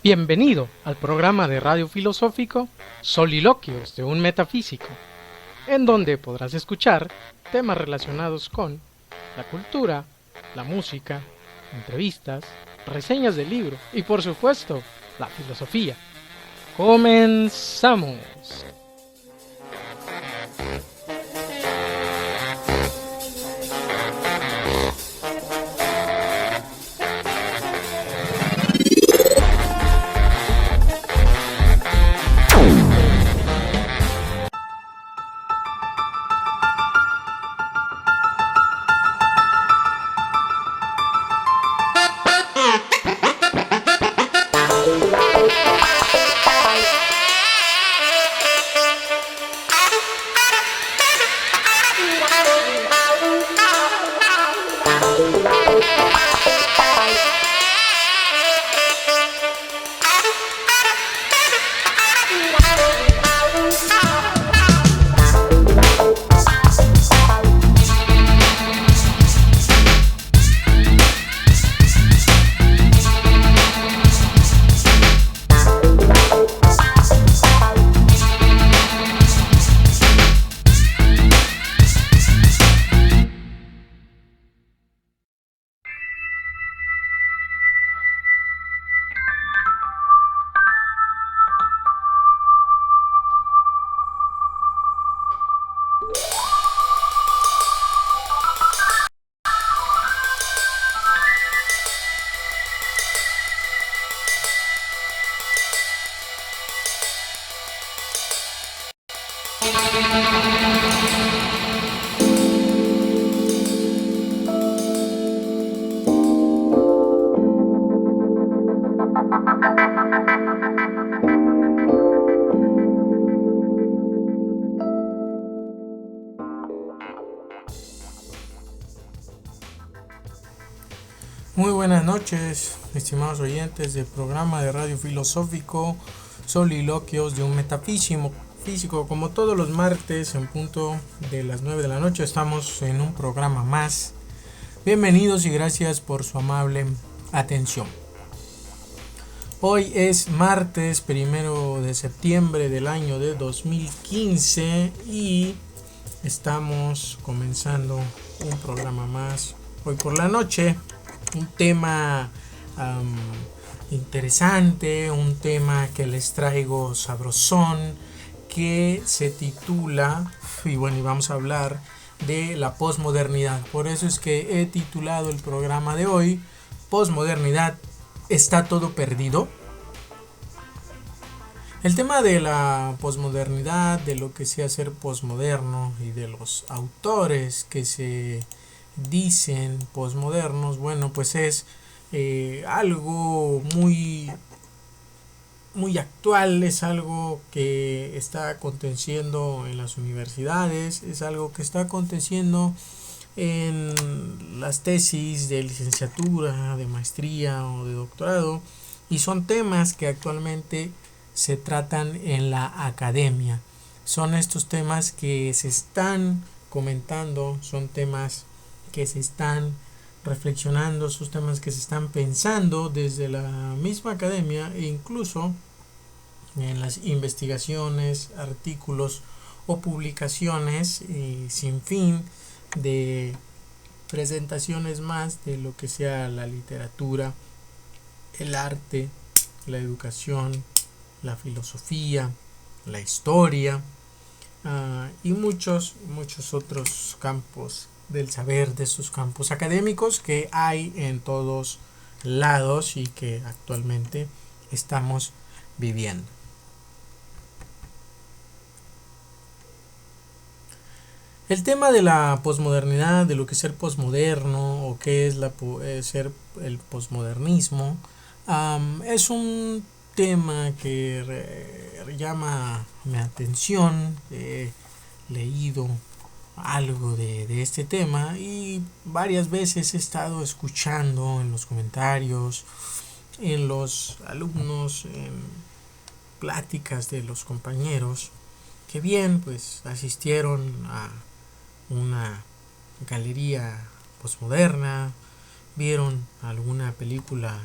Bienvenido al programa de radio filosófico Soliloquios de un Metafísico, en donde podrás escuchar temas relacionados con la cultura, la música, entrevistas, reseñas de libros y por supuesto, la filosofía. ¡Comenzamos! Muy buenas noches, estimados oyentes del programa de radio filosófico Soliloquios de un Metafísico. Como todos los martes en punto de las 9 de la noche estamos en un programa más. Bienvenidos y gracias por su amable atención. Hoy es martes 1 de septiembre del año de 2015 y estamos comenzando un programa más hoy por la noche. Un tema interesante, un tema que les traigo sabrosón, que se titula, y vamos a hablar de la posmodernidad. Por eso es que he titulado el programa de hoy, Posmodernidad, ¿está todo perdido? El tema de la posmodernidad, de lo que sea ser posmoderno y de los autores que se dicen posmodernos, pues es algo muy actual, es algo que está aconteciendo en las universidades, es algo que está aconteciendo en las tesis de licenciatura, de maestría o de doctorado, y son temas que actualmente se tratan en la academia. Son estos temas que se están comentando, son temas que se están reflexionando, sus temas que se están pensando desde la misma academia e incluso en las investigaciones, artículos o publicaciones sin fin de presentaciones más de lo que sea la literatura, el arte, la educación, la filosofía, la historia y muchos otros campos del saber, de esos campos académicos que hay en todos lados y que actualmente estamos viviendo. El tema de la posmodernidad, de lo que es ser posmoderno o qué es ser el posmodernismo, es un tema que llama mi atención. He leído algo de este tema y varias veces he estado escuchando en los comentarios, en los alumnos, pláticas de los compañeros que bien pues asistieron a una galería posmoderna, vieron alguna película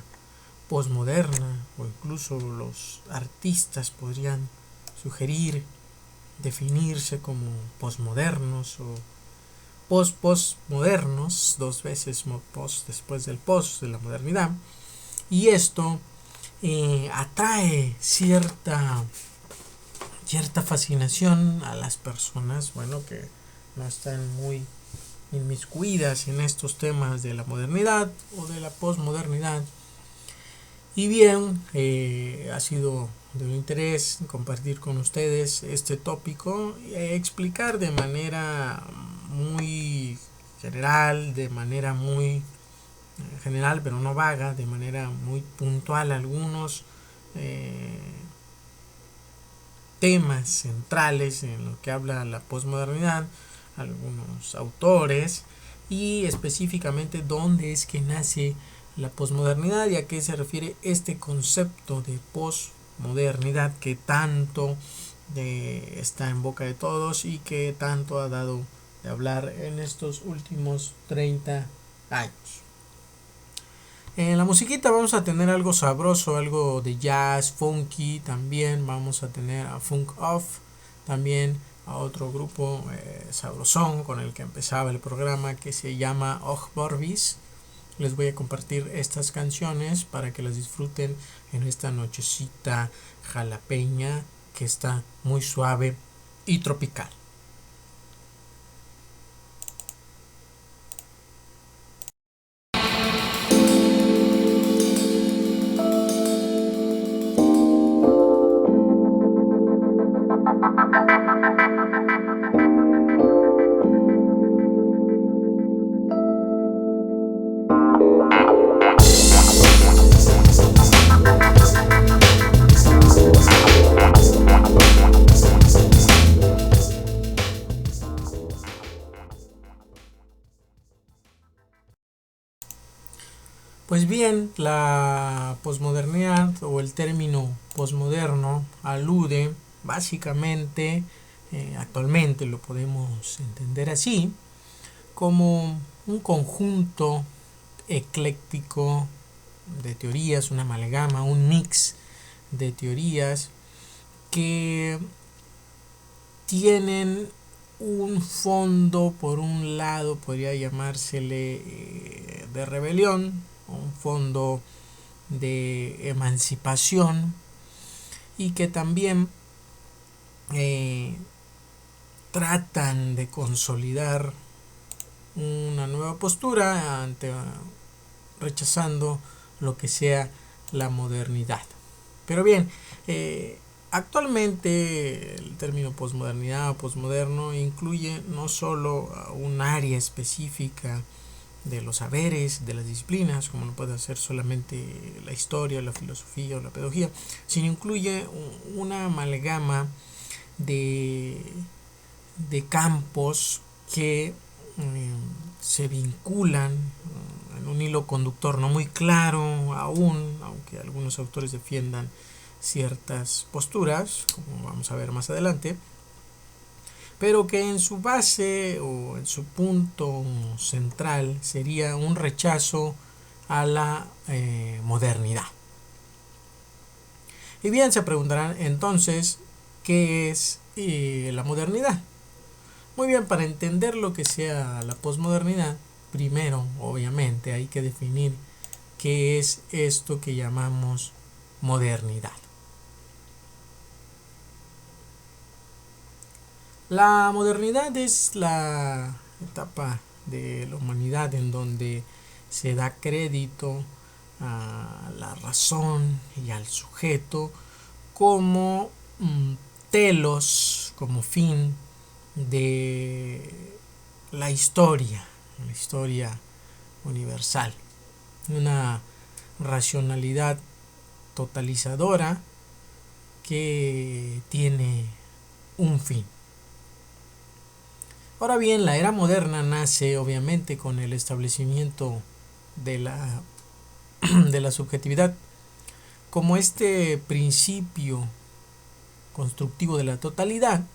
posmoderna, o incluso los artistas podrían sugerir definirse como posmodernos o postmodernos, dos veces post después del post de la modernidad, y esto atrae cierta fascinación a las personas, bueno, que no están muy inmiscuidas en estos temas de la modernidad o de la posmodernidad. Y bien, ha sido de un interés compartir con ustedes este tópico y explicar de manera muy general, de manera muy general pero no vaga, de manera muy puntual algunos temas centrales en lo que habla la posmodernidad, algunos autores y específicamente dónde es que nace la posmodernidad y a qué se refiere este concepto de posmodernidad que tanto está en boca de todos y que tanto ha dado de hablar en estos últimos 30 años. En la musiquita vamos a tener algo sabroso, algo de jazz, funky, también vamos a tener a Funk Off, también a otro grupo sabrosón con el que empezaba el programa que se llama Og Borbis. Les voy a compartir estas canciones para que las disfruten en esta nochecita jalapeña que está muy suave y tropical. Pues bien, la posmodernidad o el término posmoderno alude básicamente, actualmente lo podemos entender así, como un conjunto ecléctico de teorías, una amalgama, un mix de teorías que tienen un fondo, por un lado podría llamársele de rebelión, un fondo de emancipación y que también tratan de consolidar una nueva postura ante rechazando lo que sea la modernidad. Pero bien, actualmente el término posmodernidad o posmoderno incluye no solo un área específica de los saberes, de las disciplinas, como no puede ser solamente la historia, la filosofía o la pedagogía, sino incluye una amalgama de campos que se vinculan en un hilo conductor no muy claro aún, aunque algunos autores defiendan ciertas posturas, como vamos a ver más adelante, pero que en su base o en su punto central sería un rechazo a la modernidad. Y bien, se preguntarán entonces, ¿qué es la modernidad? Muy bien, para entender lo que sea la posmodernidad, primero, obviamente, hay que definir qué es esto que llamamos modernidad. La modernidad es la etapa de la humanidad en donde se da crédito a la razón y al sujeto como telos, como fin de la historia universal. Una racionalidad totalizadora que tiene un fin. Ahora bien, la era moderna nace obviamente con el establecimiento de la subjetividad como este principio constructivo de la totalidad,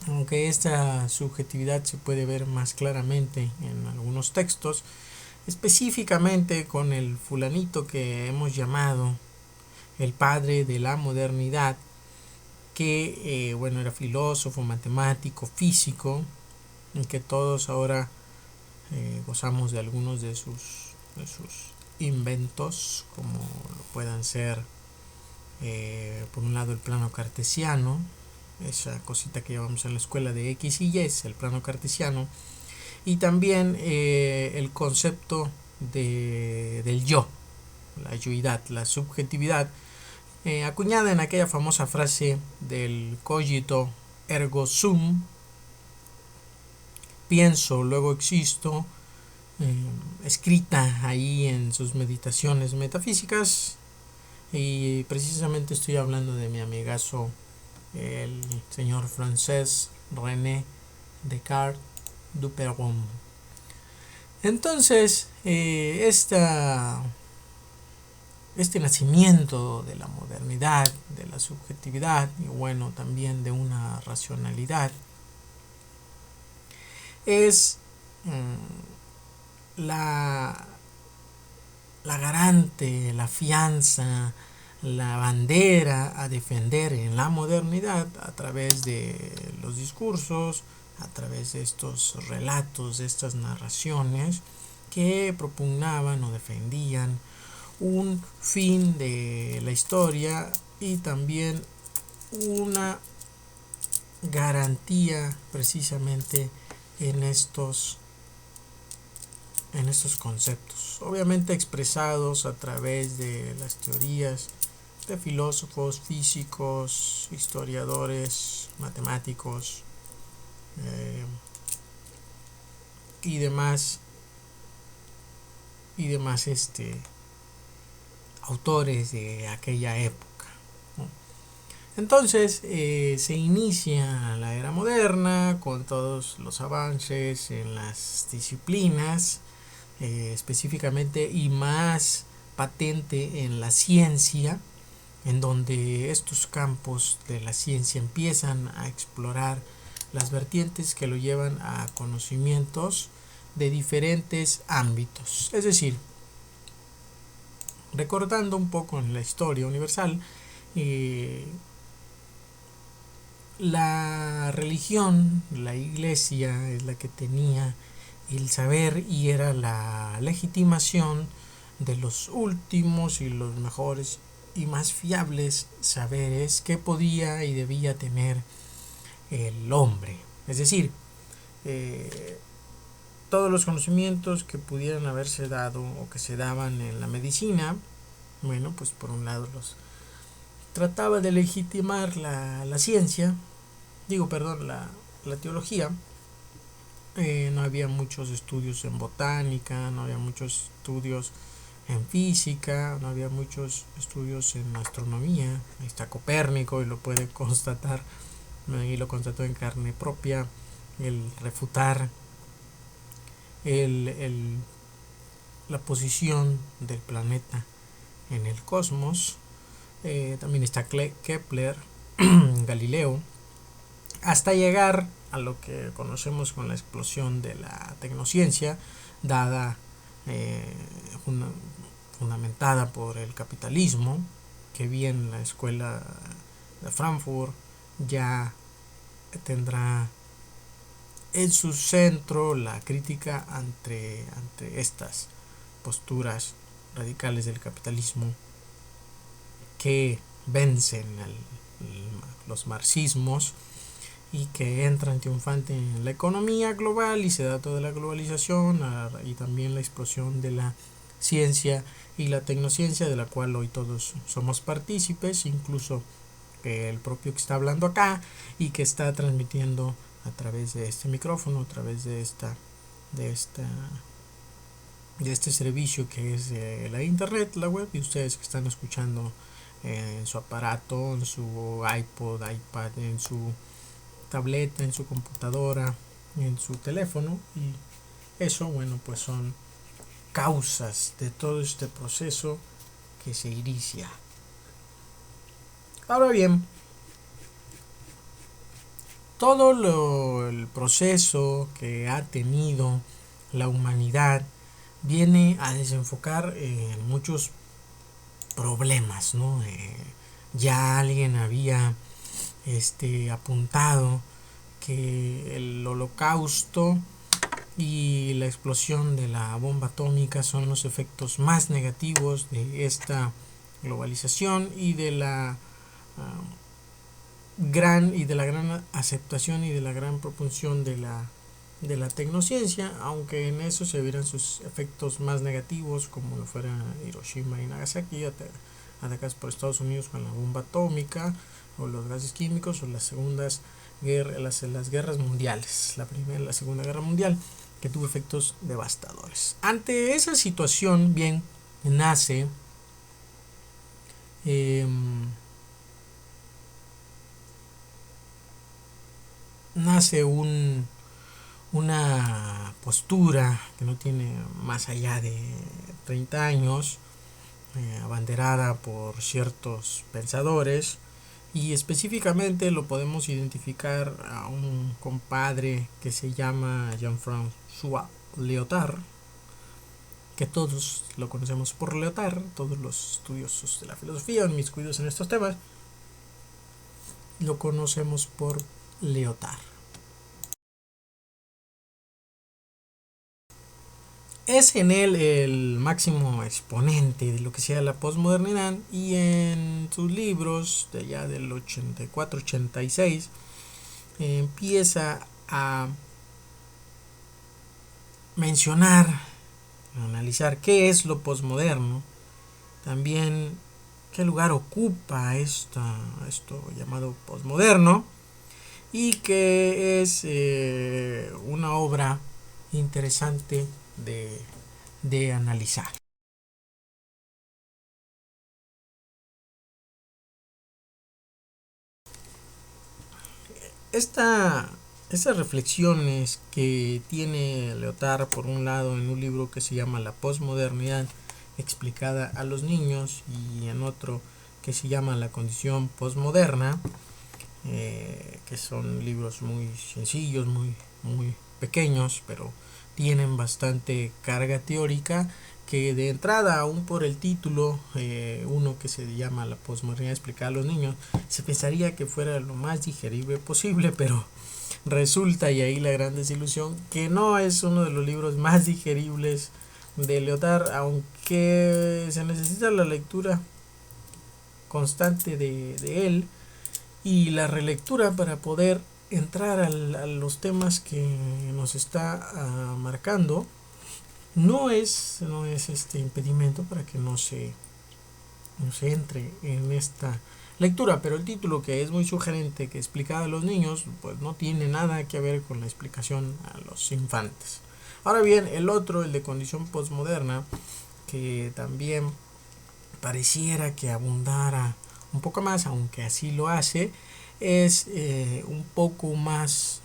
aunque esta subjetividad se puede ver más claramente en algunos textos, específicamente con el fulanito que hemos llamado el padre de la modernidad, que era filósofo, matemático, físico, y que todos ahora gozamos de algunos de sus inventos, como lo puedan ser, por un lado, el plano cartesiano, esa cosita que llevamos en la escuela de X y Y, el plano cartesiano, y también el concepto del yo, la yoidad, la subjetividad, acuñada en aquella famosa frase del cogito ergo sum, pienso, luego existo, escrita ahí en sus meditaciones metafísicas. Y precisamente estoy hablando de mi amigazo, el señor francés René Descartes Duperron. Entonces, este nacimiento de la modernidad, de la subjetividad y también de una racionalidad, es la garante, la fianza, la bandera a defender en la modernidad a través de los discursos, a través de estos relatos, de estas narraciones que propugnaban o defendían un fin de la historia y también una garantía precisamente en estos conceptos, obviamente expresados a través de las teorías de filósofos, físicos, historiadores, matemáticos y demás autores de aquella época, ¿no? Entonces se inicia la era moderna con todos los avances en las disciplinas, específicamente y más patente en la ciencia, en donde estos campos de la ciencia empiezan a explorar las vertientes que lo llevan a conocimientos de diferentes ámbitos. Es decir, recordando un poco en la historia universal, la religión, la iglesia es la que tenía el saber y era la legitimación de los últimos y los mejores y más fiables saberes que podía y debía tener el hombre. Es decir, todos los conocimientos que pudieran haberse dado o que se daban en la medicina, pues por un lado los trataba de legitimar la ciencia, la teología. No había muchos estudios en botánica, no había muchos estudios en física, no había muchos estudios en astronomía. Ahí está Copérnico y lo puede constatar, y lo constató en carne propia, el refutar la posición del planeta en el cosmos. También está Kepler, Galileo, hasta llegar a lo que conocemos con la explosión de la tecnociencia, dada, fundamentada por el capitalismo, que bien la escuela de Frankfurt ya tendrá en su centro la crítica ante estas posturas radicales del capitalismo que vencen los marxismos y que entran triunfante en la economía global, y se da toda la globalización y también la explosión de la ciencia y la tecnociencia, de la cual hoy todos somos partícipes, incluso el propio que está hablando acá y que está transmitiendo a través de este micrófono, a través de este servicio que es la internet, la web, y ustedes que están escuchando en su aparato, en su iPod, iPad, en su tableta, en su computadora, en su teléfono. Y eso, pues son causas de todo este proceso que se inicia Ahora bien, el proceso que ha tenido la humanidad viene a desenfocar en muchos problemas, ¿no? Ya alguien había apuntado que el holocausto y la explosión de la bomba atómica son los efectos más negativos de esta globalización y de la gran aceptación y de la gran proporción de la tecnociencia, aunque en eso se vieran sus efectos más negativos, como lo fuera Hiroshima y Nagasaki, atacados por Estados Unidos con la bomba atómica, o los gases químicos, o las guerras mundiales, la primera y la segunda guerra mundial, que tuvo efectos devastadores. Ante esa situación, bien, nace una postura que no tiene más allá de 30 años, abanderada por ciertos pensadores, y específicamente lo podemos identificar a un compadre que se llama Jean-François Lyotard, que todos lo conocemos por Lyotard, todos los estudiosos de la filosofía o inmiscuidos en estos temas lo conocemos por Lyotard. Es en él el máximo exponente de lo que sea la posmodernidad, y en sus libros de allá del 84-86 empieza a mencionar, a analizar qué es lo posmoderno, también qué lugar ocupa esto llamado posmoderno, y que es una obra interesante de analizar. Estas reflexiones que tiene Lyotard, por un lado, en un libro que se llama La posmodernidad explicada a los niños, y en otro que se llama La condición posmoderna, que son libros muy sencillos, muy pequeños, pero tienen bastante carga teórica, que de entrada, aún por el título, uno que se llama La posmodernidad explicada a los niños, se pensaría que fuera lo más digerible posible, pero resulta, y ahí la gran desilusión, que no es uno de los libros más digeribles de Lyotard, aunque se necesita la lectura constante de él y la relectura para poder entrar a los temas que nos está marcando. No es impedimento para que no se entre en esta lectura, pero el título, que es muy sugerente, que explicada a los niños, pues no tiene nada que ver con la explicación a los infantes. Ahora bien, el otro, el de condición postmoderna, que también pareciera que abundara un poco más, aunque así lo hace, es un poco más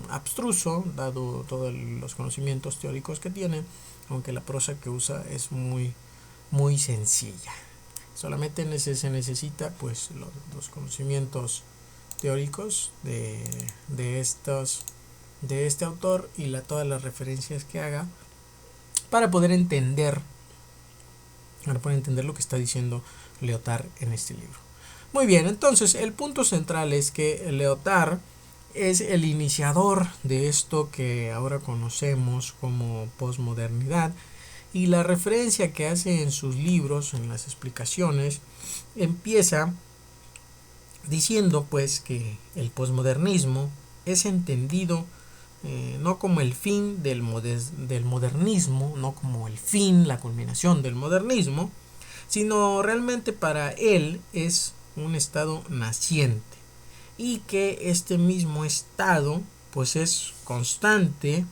abstruso, dado todos los conocimientos teóricos que tiene, aunque la prosa que usa es muy sencilla. Solamente se necesita pues los conocimientos teóricos de este autor, y todas las referencias que haga para poder entender lo que está diciendo Lyotard en este libro. Muy bien, entonces el punto central es que Lyotard es el iniciador de esto que ahora conocemos como posmodernidad, y la referencia que hace en sus libros, en las explicaciones, empieza diciendo pues que el posmodernismo es entendido no como el fin del modernismo, no como el fin, la culminación del modernismo, sino realmente para él es un estado naciente, y que este mismo estado pues es constante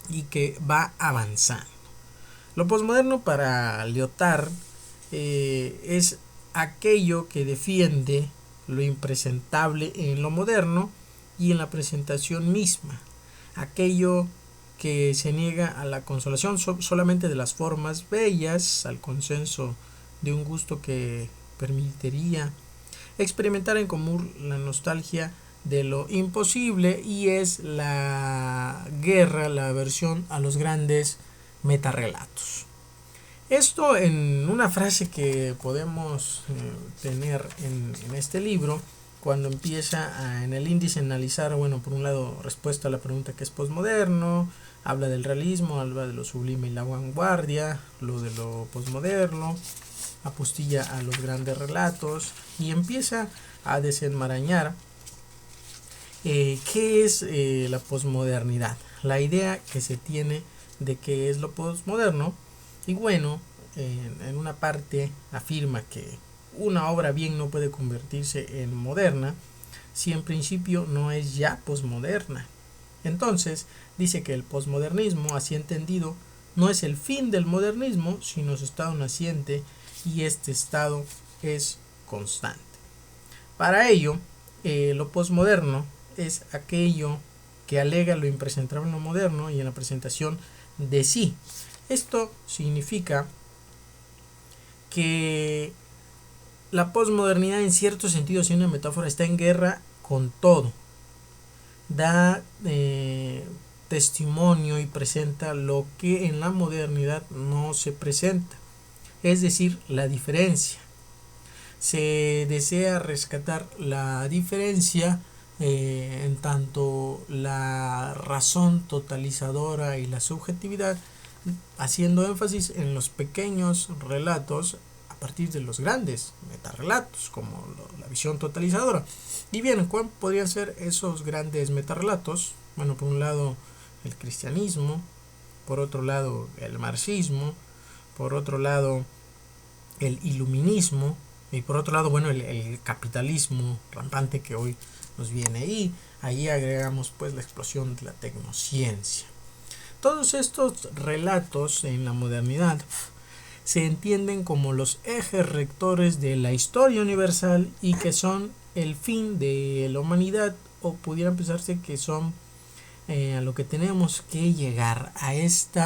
y que va avanzando. Lo posmoderno para Lyotard es aquello que defiende lo impresentable en lo moderno y en la presentación misma, aquello que se niega a la consolación solamente de las formas bellas, al consenso de un gusto que permitiría experimentar en común la nostalgia de lo imposible, y es la guerra, la aversión a los grandes metarrelatos. Esto en una frase que podemos tener en este libro, cuando empieza en el índice a analizar, bueno, por un lado, respuesta a la pregunta que es posmoderno, habla del realismo, habla de lo sublime y la vanguardia, lo de lo posmoderno, apostilla a los grandes relatos y empieza a desenmarañar qué es la posmodernidad, la idea que se tiene de qué es lo posmoderno. Y bueno, en una parte afirma que una obra bien no puede convertirse en moderna si en principio no es ya posmoderna. Entonces dice que el posmodernismo, así entendido, no es el fin del modernismo, sino su estado naciente, y este estado es constante. Para ello, lo posmoderno es aquello que alega lo impresentable en lo moderno y en la presentación de sí. Esto significa que la posmodernidad, en cierto sentido, si una metáfora, está en guerra con todo. Da testimonio y presenta lo que en la modernidad no se presenta, es decir, la diferencia. Se desea rescatar la diferencia en tanto la razón totalizadora y la subjetividad, haciendo énfasis en los pequeños relatos a partir de los grandes metarrelatos, como la visión totalizadora. Y bien, ¿cuáles podrían ser esos grandes metarrelatos? Bueno, por un lado el cristianismo, por otro lado el marxismo, por otro lado el iluminismo, y por otro lado, bueno, el capitalismo rampante que hoy nos viene, y ahí agregamos pues la explosión de la tecnociencia. Todos estos relatos en la modernidad se entienden como los ejes rectores de la historia universal y que son el fin de la humanidad, o pudieran pensarse que son a lo que tenemos que llegar, a este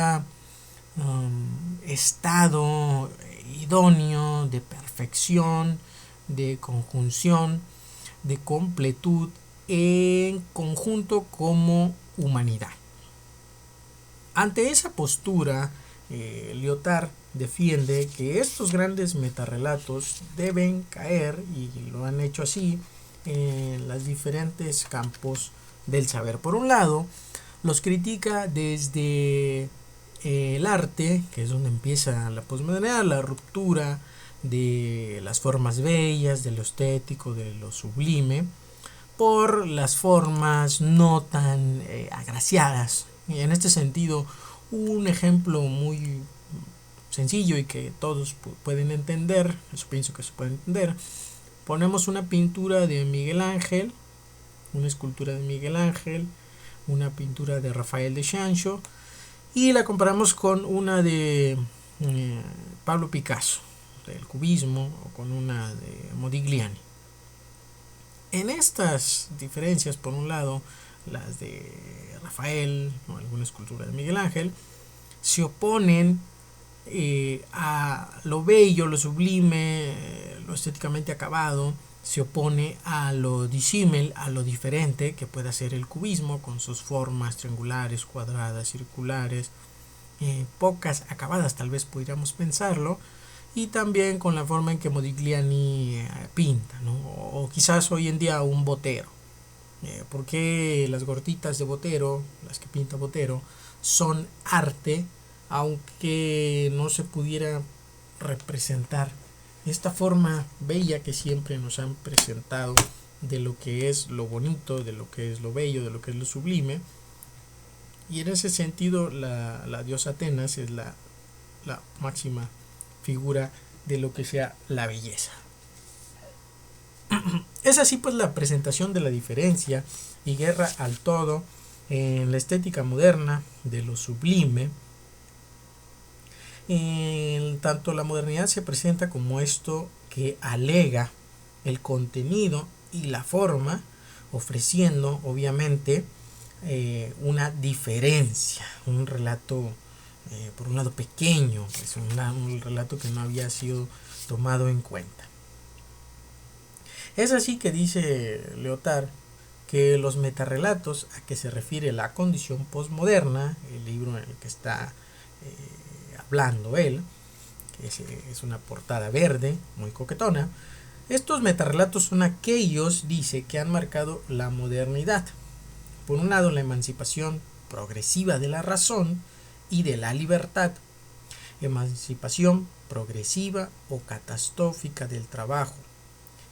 estado idóneo de perfección, de conjunción, de completud en conjunto como humanidad. Ante esa postura, Lyotard defiende que estos grandes metarrelatos deben caer, y lo han hecho así, en los diferentes campos del saber. Por un lado, los critica desde el arte, que es donde empieza la posmodernidad, la ruptura de las formas bellas, de lo estético, de lo sublime, por las formas no tan agraciadas. Y en este sentido, un ejemplo muy sencillo y que todos pueden entender, eso pienso que se puede entender, ponemos una pintura de Miguel Ángel, una escultura de Miguel Ángel, una pintura de Rafael de Sancho, y la comparamos con una de Pablo Picasso, del cubismo, o con una de Modigliani. En estas diferencias, por un lado, las de Rafael o alguna escultura de Miguel Ángel se oponen a lo bello, lo sublime, lo estéticamente acabado, se opone a lo disímil, a lo diferente que puede ser el cubismo, con sus formas triangulares, cuadradas, circulares, pocas acabadas, tal vez podríamos pensarlo, y también con la forma en que Modigliani pinta, ¿no? O quizás hoy en día un Botero. Porque las gorditas de Botero, las que pinta Botero, son arte, aunque no se pudiera representar esta forma bella que siempre nos han presentado de lo que es lo bonito, de lo que es lo bello, de lo que es lo sublime. Y en ese sentido la diosa Atenas es la máxima figura de lo que sea la belleza. Es así pues la presentación de la diferencia y guerra al todo en la estética moderna de lo sublime. Tanto la modernidad se presenta como esto que alega el contenido y la forma, ofreciendo obviamente una diferencia, un relato por un lado pequeño, es un relato que no había sido tomado en cuenta. Es así que dice Lyotard que los metarrelatos a que se refiere la condición posmoderna, el libro en el que está hablando él, que es una portada verde, muy coquetona, estos metarrelatos son aquellos, dice, que han marcado la modernidad. Por un lado, la emancipación progresiva de la razón y de la libertad, emancipación progresiva o catastrófica del trabajo,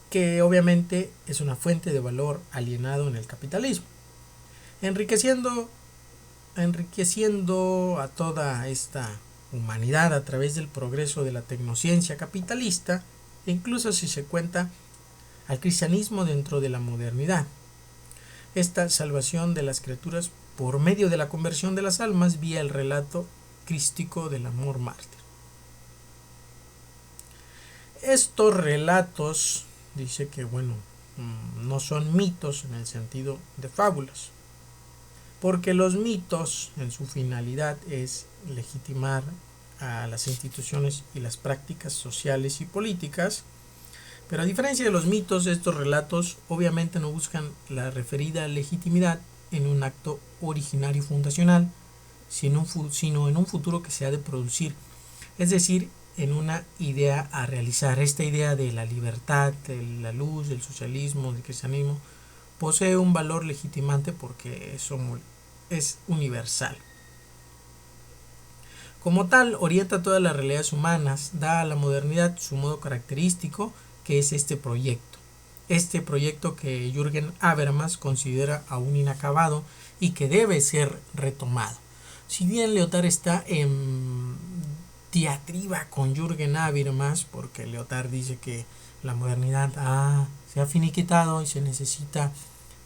que obviamente es una fuente de valor alienado en el capitalismo, enriqueciendo a toda esta humanidad a través del progreso de la tecnociencia capitalista, e incluso si se cuenta al cristianismo dentro de la modernidad. Esta salvación de las criaturas por medio de la conversión de las almas vía el relato crístico del amor mártir. Estos relatos, dice que no son mitos en el sentido de fábulas, porque los mitos en su finalidad es legitimar a las instituciones y las prácticas sociales y políticas, pero a diferencia de los mitos, estos relatos obviamente no buscan la referida legitimidad en un acto originario y fundacional, sino en un futuro que se ha de producir, es decir, en una idea a realizar. Esta idea de la libertad, de la luz, del socialismo, del cristianismo, posee un valor legitimante porque es universal. Como tal, orienta todas las realidades humanas, da a la modernidad su modo característico, que es este proyecto. Este proyecto que Jürgen Habermas considera aún inacabado y que debe ser retomado. Si bien Lyotard está en diatriba con Jürgen Habermas, porque Lyotard dice que la modernidad se ha finiquitado y se necesita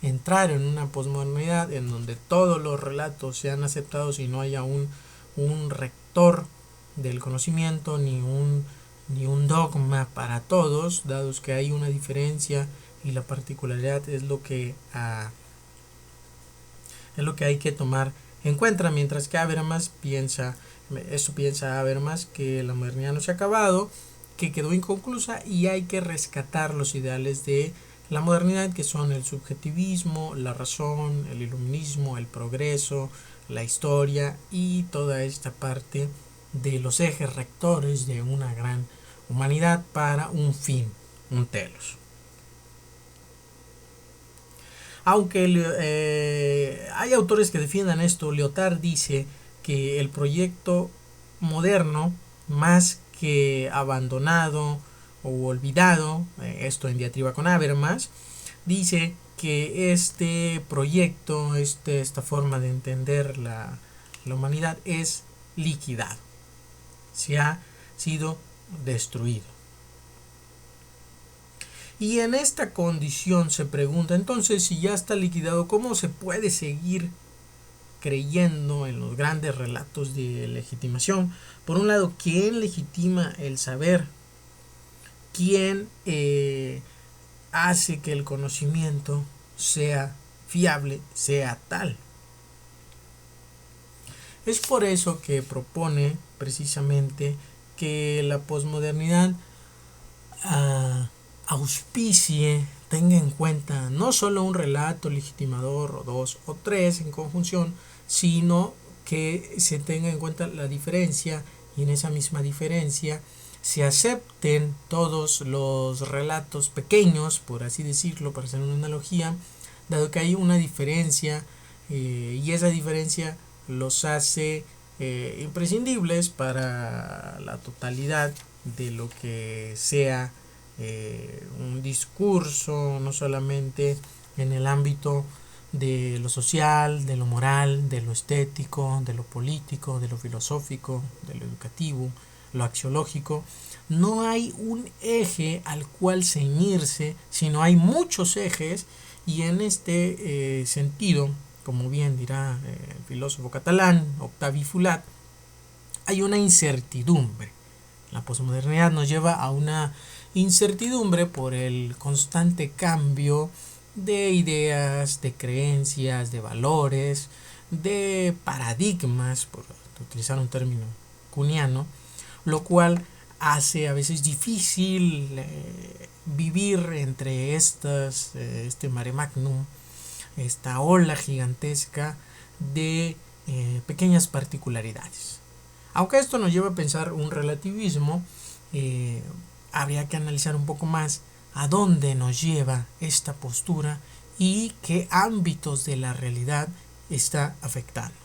entrar en una posmodernidad en donde todos los relatos sean aceptados y no haya un rector del conocimiento ni un dogma para todos, dados que hay una diferencia y la particularidad es lo que hay que tomar en cuenta, mientras que Habermas piensa Habermas, que la modernidad no se ha acabado, que quedó inconclusa y hay que rescatar los ideales de la modernidad, que son el subjetivismo, la razón, el iluminismo, el progreso, la historia y toda esta parte de los ejes rectores de una gran humanidad para un fin, un telos. Aunque hay autores que defiendan esto, Lyotard dice que el proyecto moderno, más que abandonado o olvidado, esto en diatriba con Habermas, dice que este proyecto, esta forma de entender la humanidad es liquidado, se ha sido destruido. Y en esta condición se pregunta, entonces, si ya está liquidado, ¿cómo se puede seguir creyendo en los grandes relatos de legitimación? Por un lado, ¿quién legitima el saber? ¿Quién hace que el conocimiento sea fiable, sea tal? Es por eso que propone precisamente que la posmodernidad auspicie, tenga en cuenta no solo un relato legitimador o dos o tres en conjunción, sino que se tenga en cuenta la diferencia y en esa misma diferencia se acepten todos los relatos pequeños, por así decirlo, para hacer una analogía, dado que hay una diferencia y esa diferencia los hace imprescindibles para la totalidad de lo que sea un discurso, no solamente en el ámbito de lo social, de lo moral, de lo estético, de lo político, de lo filosófico, de lo educativo, lo axiológico. No hay un eje al cual ceñirse, sino hay muchos ejes, y en este sentido, como bien dirá el filósofo catalán Octavi Fulat, hay una incertidumbre. La posmodernidad nos lleva a una incertidumbre por el constante cambio de ideas, de creencias, de valores, de paradigmas, por utilizar un término kuhniano, lo cual hace a veces difícil vivir entre este mare magnum, esta ola gigantesca de pequeñas particularidades. Aunque esto nos lleva a pensar un relativismo, habría que analizar un poco más a dónde nos lleva esta postura y qué ámbitos de la realidad está afectando.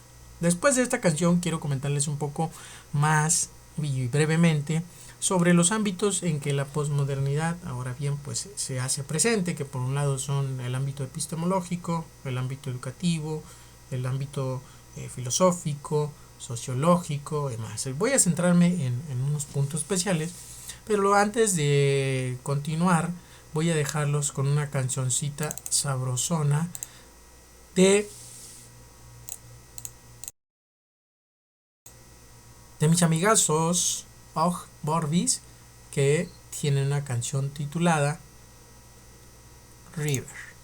Después de esta canción quiero comentarles un poco más y brevemente sobre los ámbitos en que la posmodernidad ahora bien pues se hace presente, que por un lado son el ámbito epistemológico, el ámbito educativo, el ámbito filosófico, sociológico y más. Voy a centrarme en unos puntos especiales, pero antes de continuar voy a dejarlos con una cancioncita sabrosona de mis amigazos Og Borbis, que tiene una canción titulada River.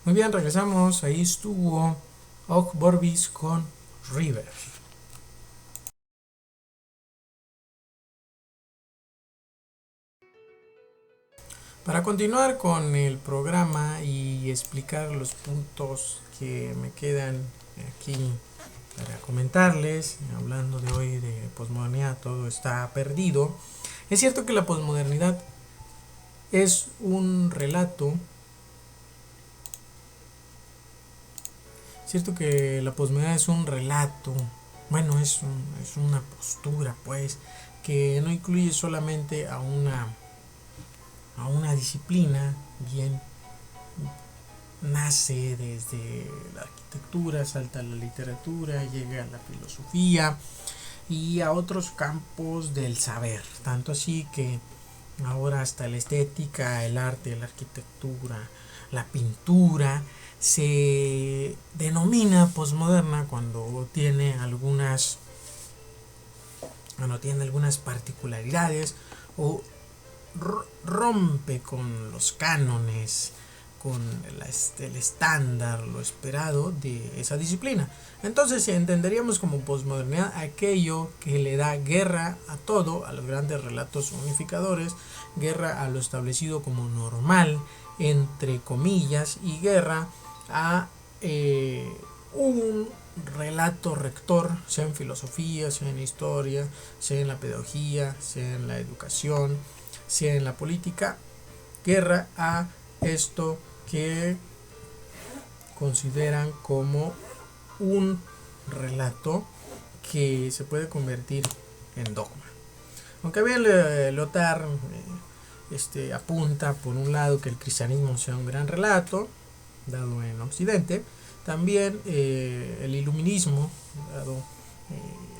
Muy bien, regresamos. Ahí estuvo Og Borbis con River. Para continuar con el programa y explicar los puntos que me quedan aquí para comentarles, hablando de hoy de posmodernidad, todo está perdido. Es cierto que la posmodernidad es un relato. Es cierto que la posmodernidad es un relato. Bueno, es una postura, pues, que no incluye solamente a una disciplina, bien, nace desde la arquitectura, salta a la literatura, llega a la filosofía y a otros campos del saber, tanto así que ahora hasta la estética, el arte, la arquitectura, la pintura se denomina posmoderna cuando tiene algunas particularidades o rompe con los cánones, con el estándar, lo esperado de esa disciplina. Entonces entenderíamos como posmodernidad aquello que le da guerra a todo, a los grandes relatos unificadores, guerra a lo establecido como normal, entre comillas, y guerra a un relato rector, sea en filosofía, sea en historia, sea en la pedagogía, sea en la educación, sea en la política, guerra a esto que consideran como un relato que se puede convertir en dogma. Aunque bien Lyotard apunta por un lado que el cristianismo sea un gran relato, dado en Occidente, también el iluminismo, dado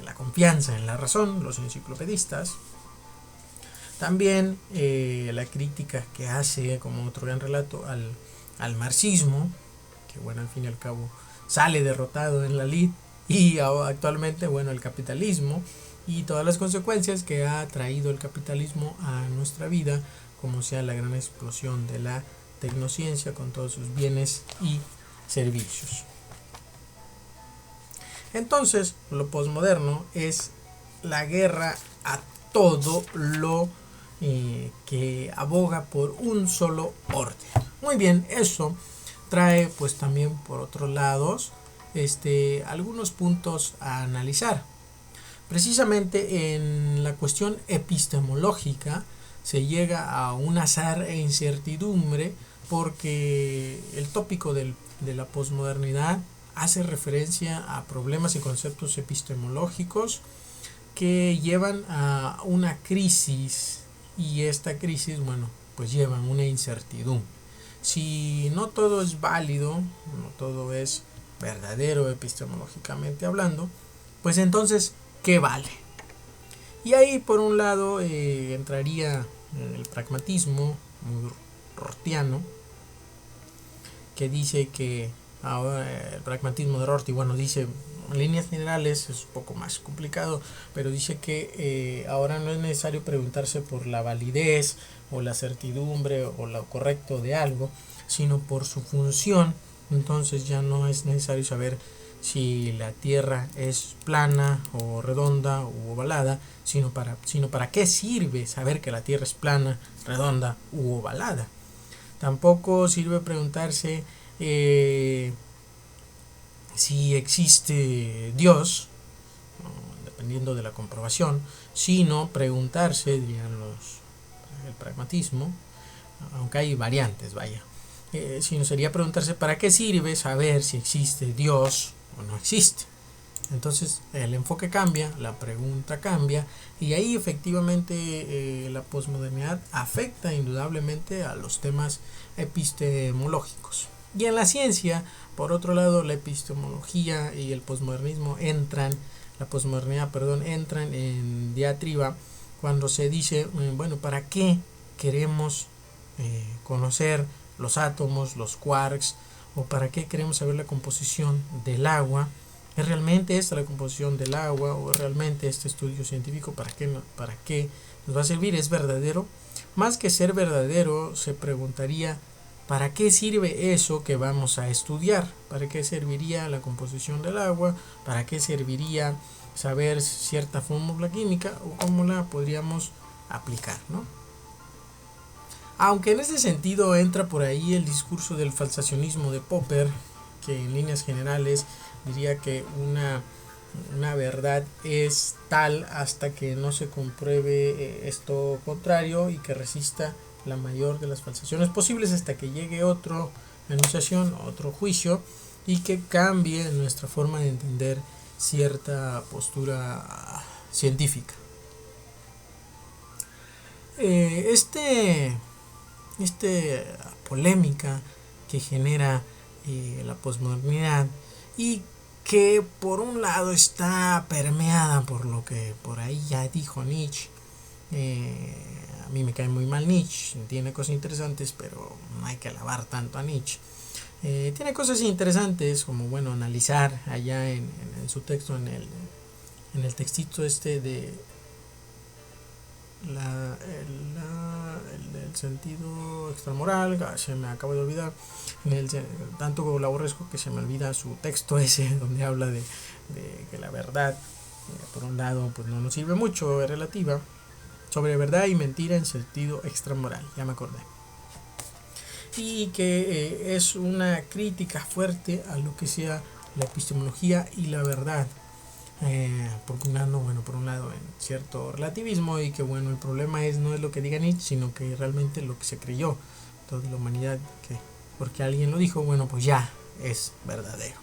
la confianza en la razón, los enciclopedistas, también la crítica que hace como otro gran relato al marxismo, que bueno, al fin y al cabo sale derrotado en la lid, y actualmente, bueno, el capitalismo y todas las consecuencias que ha traído el capitalismo a nuestra vida, como sea la gran explosión de la tecnociencia con todos sus bienes y servicios. Entonces, lo posmoderno es la guerra a todo lo que aboga por un solo orden. Muy bien, eso trae pues también por otros lados algunos puntos a analizar. Precisamente en la cuestión epistemológica se llega a un azar e incertidumbre porque el tópico de la posmodernidad hace referencia a problemas y conceptos epistemológicos que llevan a una crisis, y esta crisis, bueno, pues lleva a una incertidumbre. Si no todo es válido, no todo es verdadero epistemológicamente hablando, pues entonces, ¿qué vale? Y ahí por un lado entraría el pragmatismo muy rortiano, que dice que ahora el pragmatismo de Rorty, bueno, dice en líneas generales, es un poco más complicado, pero dice que ahora no es necesario preguntarse por la validez o la certidumbre o lo correcto de algo, sino por su función. Entonces ya no es necesario saber si la Tierra es plana o redonda o ovalada, sino para qué sirve saber que la Tierra es plana, redonda u ovalada. Tampoco sirve preguntarse si existe Dios, dependiendo de la comprobación, sino preguntarse, dirían el pragmatismo, aunque hay variantes, vaya, sino sería preguntarse para qué sirve saber si existe Dios o no existe. Entonces el enfoque cambia, la pregunta cambia, y ahí efectivamente la posmodernidad afecta indudablemente a los temas epistemológicos. Y en la ciencia, por otro lado, la epistemología y el posmodernismo entran en diatriba cuando se dice, bueno, ¿para qué queremos conocer los átomos, los quarks, o para qué queremos saber la composición del agua? ¿Es realmente esta la composición del agua, o realmente este estudio científico para qué nos va a servir? ¿Es verdadero? Más que ser verdadero, se preguntaría ¿Para qué sirve eso que vamos a estudiar? ¿Para qué serviría la composición del agua? ¿Para qué serviría saber cierta fórmula química o cómo la podríamos aplicar, ¿no? Aunque en ese sentido entra por ahí el discurso del falsacionismo de Popper, que en líneas generales diría que una verdad es tal hasta que no se compruebe esto contrario y que resista la mayor de las falsaciones posibles hasta que llegue otra enunciación, otro juicio y que cambie nuestra forma de entender cierta postura científica. Esta polémica que genera la posmodernidad y que por un lado está permeada por lo que por ahí ya dijo Nietzsche. A mí me cae muy mal Nietzsche, tiene cosas interesantes, pero no hay que alabar tanto a Nietzsche. Tiene cosas interesantes como, bueno, analizar allá en su texto, en el textito de el sentido extramoral, se me acaba de olvidar, tanto lo aborrezco que se me olvida su texto ese donde habla de que la verdad, por un lado, pues no nos sirve mucho, es relativa, sobre verdad y mentira en sentido extramoral, ya me acordé. Y que es una crítica fuerte a lo que sea la epistemología y la verdad, propugnando, bueno, por un lado en cierto relativismo y que, bueno, el problema no es lo que diga Nietzsche, sino que realmente lo que se creyó toda la humanidad, que porque alguien lo dijo, bueno, pues ya es verdadero.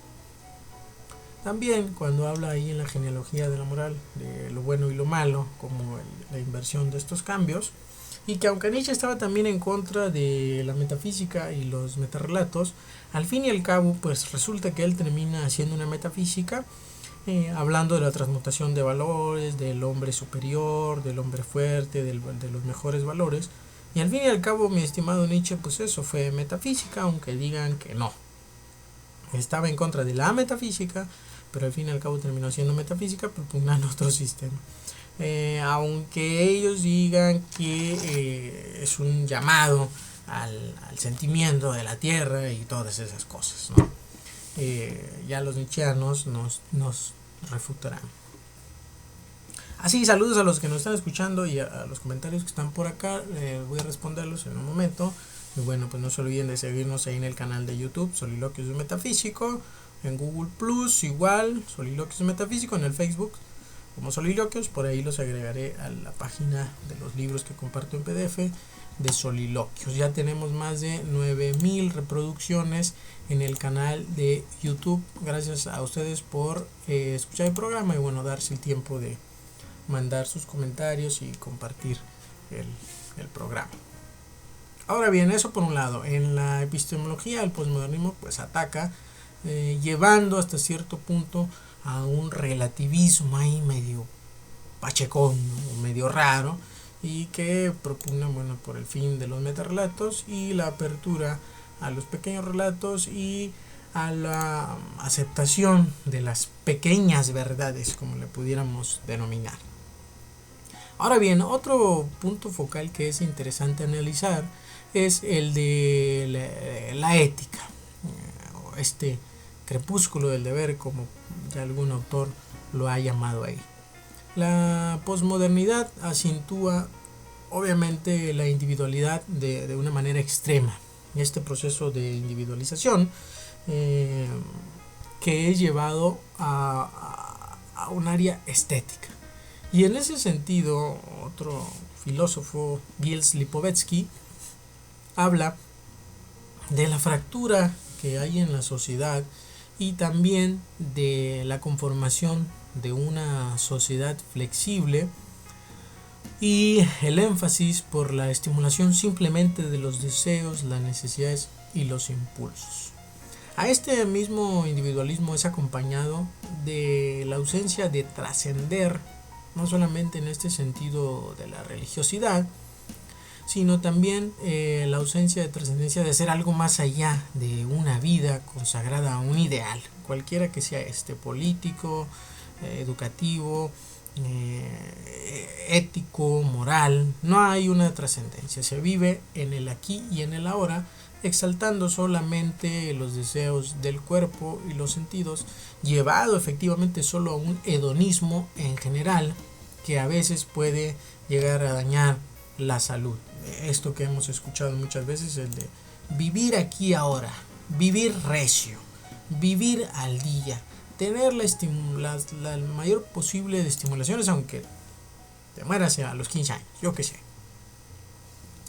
También cuando habla ahí en la genealogía de la moral de lo bueno y lo malo, como la inversión de estos cambios, y que aunque Nietzsche estaba también en contra de la metafísica y los metarrelatos, al fin y al cabo pues resulta que él termina haciendo una metafísica hablando de la transmutación de valores, del hombre superior, del hombre fuerte, de los mejores valores, y al fin y al cabo, mi estimado Nietzsche, pues eso fue metafísica, aunque digan que no. Estaba en contra de la metafísica, pero al fin y al cabo terminó siendo metafísica propugnando otro sistema. Aunque ellos digan que es un llamado al sentimiento de la tierra y todas esas cosas, ¿no? Ya los nietzscheanos nos refutarán. Así, saludos a los que nos están escuchando y a los comentarios que están por acá, voy a responderlos en un momento. Y bueno, pues no se olviden de seguirnos ahí en el canal de YouTube, Soliloquios de Metafísico, en Google Plus igual, Soliloquios de Metafísico, en el Facebook como Soliloquios, por ahí los agregaré a la página de los libros que comparto en PDF de Soliloquios. Ya tenemos más de 9000 reproducciones en el canal de YouTube. Gracias a ustedes por escuchar el programa y, bueno, darse el tiempo de mandar sus comentarios y compartir el programa. Ahora bien, eso por un lado. En la epistemología, el posmodernismo pues ataca, llevando hasta cierto punto a un relativismo ahí medio pachecón, ¿no? Medio raro, y que propugna, bueno, por el fin de los metarrelatos y la apertura a los pequeños relatos y a la aceptación de las pequeñas verdades, como le pudiéramos denominar. Ahora bien, otro punto focal que es interesante analizar es el de la ética, este crepúsculo del deber, como ya algún autor lo ha llamado ahí. La posmodernidad acentúa obviamente la individualidad de una manera extrema. Este proceso de individualización que es llevado a un área estética. Y en ese sentido, otro filósofo, Gilles Lipovetsky, habla de la fractura que hay en la sociedad y también de la conformación de una sociedad flexible y el énfasis por la estimulación simplemente de los deseos, las necesidades y los impulsos. A este mismo individualismo es acompañado de la ausencia de trascender, no solamente en este sentido de la religiosidad, sino también la ausencia de trascendencia de ser algo más allá de una vida consagrada a un ideal, cualquiera que sea político, educativo, ético, moral. No hay una trascendencia, se vive en el aquí y en el ahora, exaltando solamente los deseos del cuerpo y los sentidos, llevado efectivamente solo a un hedonismo en general que a veces puede llegar a dañar la salud. Esto que hemos escuchado muchas veces, el de vivir aquí ahora, vivir recio, vivir al día, tener la mayor posible de estimulaciones, aunque te mueras a los 15 años, yo qué sé.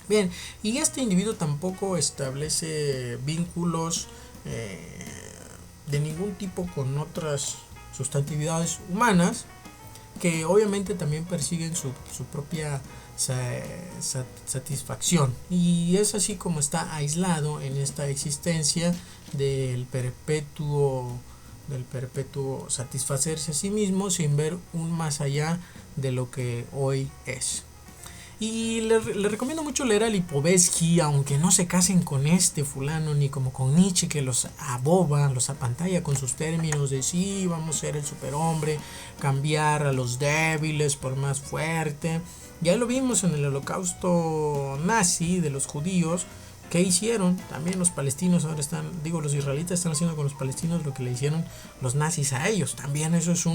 Bien, y este individuo tampoco establece vínculos de ningún tipo con otras sustantividades humanas, que obviamente también persiguen su propia satisfacción, y es así como está aislado en esta existencia del perpetuo satisfacerse a sí mismo sin ver un más allá de lo que hoy es. Y le recomiendo mucho leer a Lipovetsky, aunque no se casen con este fulano ni como con Nietzsche, que los aboba, los apantalla con sus términos de sí, vamos a ser el superhombre, cambiar a los débiles por más fuerte. Ya lo vimos en el holocausto nazi de los judíos. ¿Qué hicieron? También los palestinos ahora los israelitas están haciendo con los palestinos lo que le hicieron los nazis a ellos. También eso es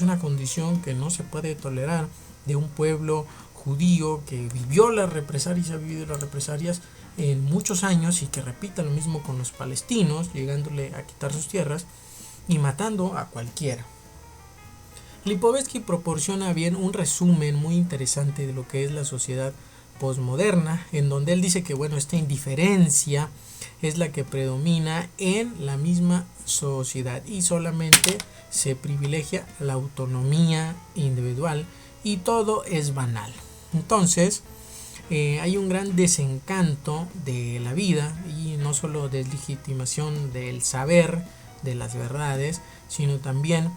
una condición que no se puede tolerar de un pueblo judío que vivió las represalias y ha vivido las represalias en muchos años, y que repita lo mismo con los palestinos, llegándole a quitar sus tierras y matando a cualquiera. Lipovetsky proporciona bien un resumen muy interesante de lo que es la sociedad posmoderna, en donde él dice que esta indiferencia es la que predomina en la misma sociedad y solamente se privilegia la autonomía individual y todo es banal. Entonces hay un gran desencanto de la vida, y no solo deslegitimación del saber, de las verdades, sino también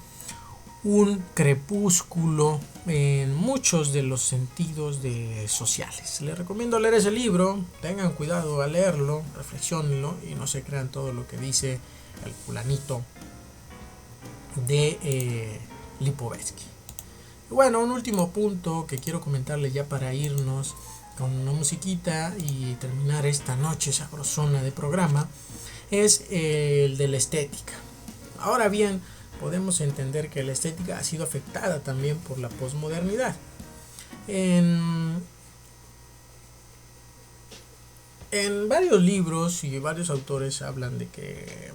un crepúsculo en muchos de los sentidos sociales. Les recomiendo leer ese libro, tengan cuidado al leerlo, reflexionenlo y no se crean todo lo que dice el fulanito de Lipovetsky. Bueno, un último punto que quiero comentarles ya para irnos con una musiquita y terminar esta noche sabrosona de programa es el de la estética. Ahora bien, podemos entender que la estética ha sido afectada también por la posmodernidad. En varios libros y varios autores hablan de que,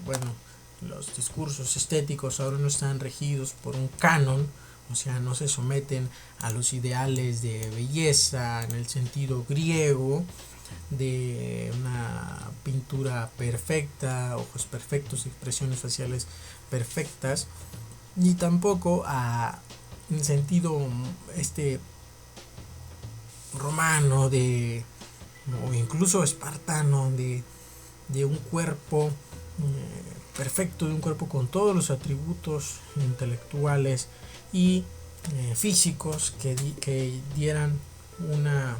los discursos estéticos ahora no están regidos por un canon, o sea, no se someten a los ideales de belleza en el sentido griego, de una pintura perfecta, ojos perfectos, expresiones faciales perfectas, ni tampoco a un sentido romano o incluso espartano de un cuerpo perfecto, de un cuerpo con todos los atributos intelectuales y físicos que dieran una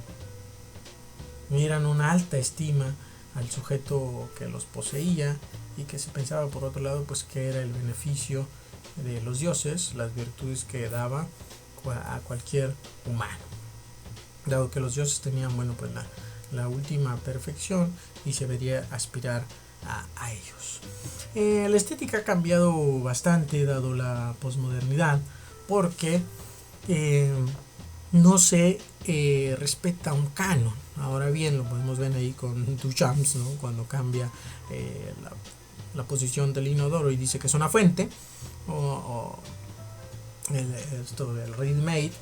alta estima al sujeto que los poseía, y que se pensaba por otro lado que era el beneficio de los dioses, las virtudes que daba a cualquier humano, dado que los dioses tenían la última perfección y se debería aspirar a ellos. La estética ha cambiado bastante dado la posmodernidad, porque no se respeta un canon. Ahora bien, lo podemos ver ahí con Duchamp, ¿no? Cuando cambia la posición del inodoro y dice que es una fuente, o esto del ready-made.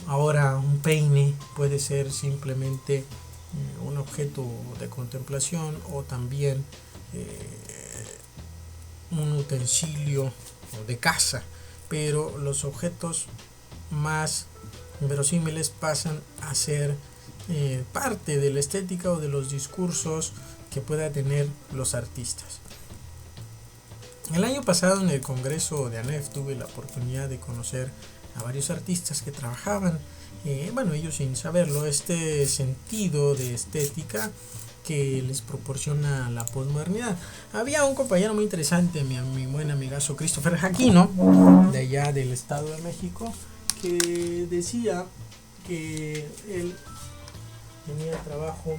Ahora un peine puede ser simplemente un objeto de contemplación, o también un utensilio de casa, pero los objetos más verosímiles pasan a ser parte de la estética o de los discursos que pueda tener los artistas. El año pasado en el Congreso de ANEF tuve la oportunidad de conocer a varios artistas que trabajaban, ellos sin saberlo, este sentido de estética que les proporciona la posmodernidad. Había un compañero muy interesante, mi buen amigazo Christopher Jaquino, de allá del Estado de México, que decía que él tenía trabajo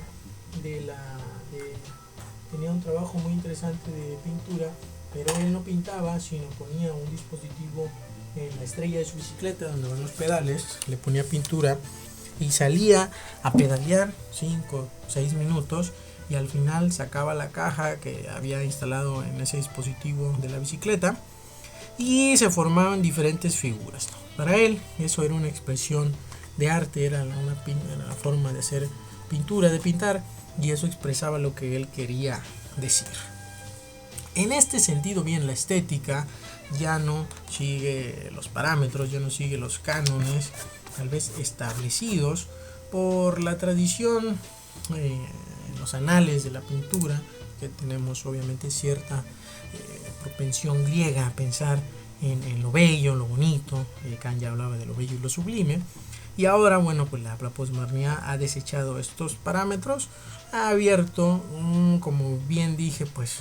tenía un trabajo muy interesante de pintura, pero él no pintaba, sino ponía un dispositivo en la estrella de su bicicleta donde van los pedales, le ponía pintura y salía a pedalear 5 o 6 minutos y al final sacaba la caja que había instalado en ese dispositivo de la bicicleta y se formaban diferentes figuras. Para él eso era una expresión de arte, era una forma de hacer pintura, de pintar, y eso expresaba lo que él quería decir. En este sentido, bien, la estética ya no sigue los parámetros, ya no sigue los cánones tal vez establecidos por la tradición, en los anales de la pintura, que tenemos obviamente cierta propensión griega a pensar en lo bello, lo bonito. Kant ya hablaba de lo bello y lo sublime, y ahora, bueno, pues la posmodernidad ha desechado estos parámetros, ha abierto, como bien dije, pues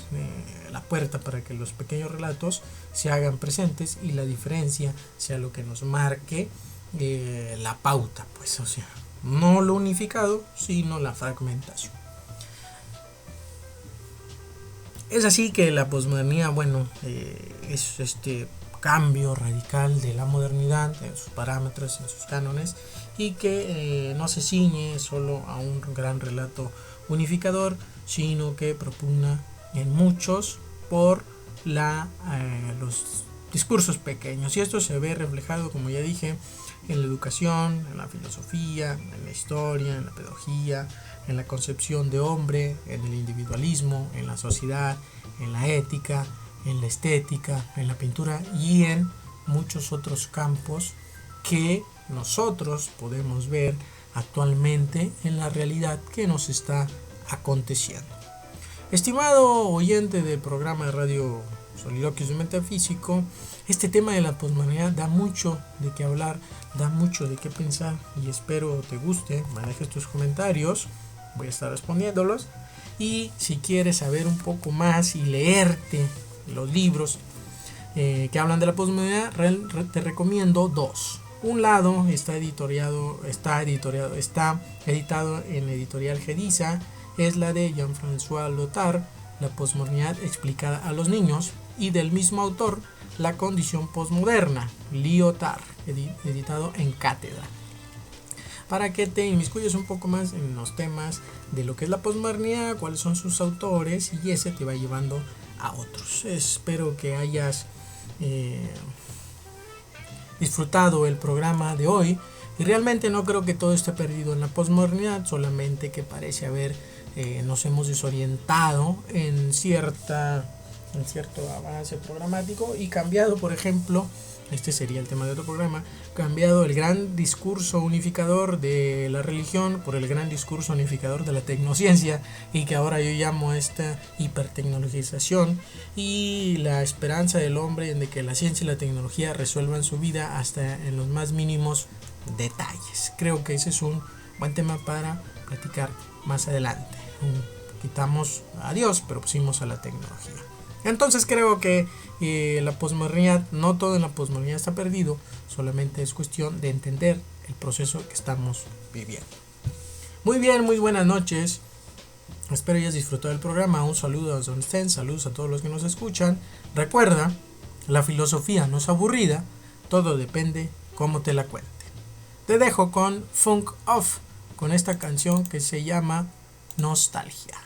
la puerta para que los pequeños relatos se hagan presentes y la diferencia sea lo que nos marque la pauta, pues, o sea, no lo unificado, sino la fragmentación. Es así que la posmodernidad, bueno, es este cambio radical de la modernidad en sus parámetros, en sus cánones, y que no se ciñe solo a un gran relato unificador, sino que propugna en muchos por los discursos pequeños, y esto se ve reflejado, como ya dije, en la educación, en la filosofía, en la historia, en la pedagogía, en la concepción de hombre, en el individualismo, en la sociedad, en la ética, en la estética, en la pintura y en muchos otros campos que nosotros podemos ver actualmente en la realidad que nos está aconteciendo. Estimado oyente del programa de radio Soliloquios de Metafísico, este tema de la posmodernidad da mucho de qué hablar, da mucho de qué pensar, y espero te guste. Manejes tus comentarios, voy a estar respondiéndolos, y si quieres saber un poco más y leerte los libros que hablan de la posmodernidad, te recomiendo dos. Un lado está editado en la editorial Gediza, es la de Jean-François Lyotard, La posmodernidad explicada a los niños, y del mismo autor, La condición posmoderna, Lyotard, editado en Cátedra, para que te inmiscuyas un poco más en los temas de lo que es la posmodernidad, cuáles son sus autores, y ese te va llevando a otros. Espero que hayas disfrutado el programa de hoy, y realmente no creo que todo esté perdido en la posmodernidad, solamente que parece haber nos hemos desorientado en cierto avance programático y cambiado, por ejemplo, este sería el tema de otro programa, cambiado el gran discurso unificador de la religión por el gran discurso unificador de la tecnociencia, y que ahora yo llamo esta hipertecnologización, y la esperanza del hombre en de que la ciencia y la tecnología resuelvan su vida hasta en los más mínimos detalles. Creo que ese es un buen tema para platicar más adelante. Quitamos a Dios, pero pusimos a la tecnología. Entonces creo que la posmodernidad, no todo en la posmodernidad está perdido, solamente es cuestión de entender el proceso que estamos viviendo. Muy bien, muy buenas noches. Espero hayas disfrutado del programa. Un saludo a donde estén, saludos a todos los que nos escuchan. Recuerda, la filosofía no es aburrida, todo depende cómo te la cuente. Te dejo con Funk Off, con esta canción que se llama Nostalgia.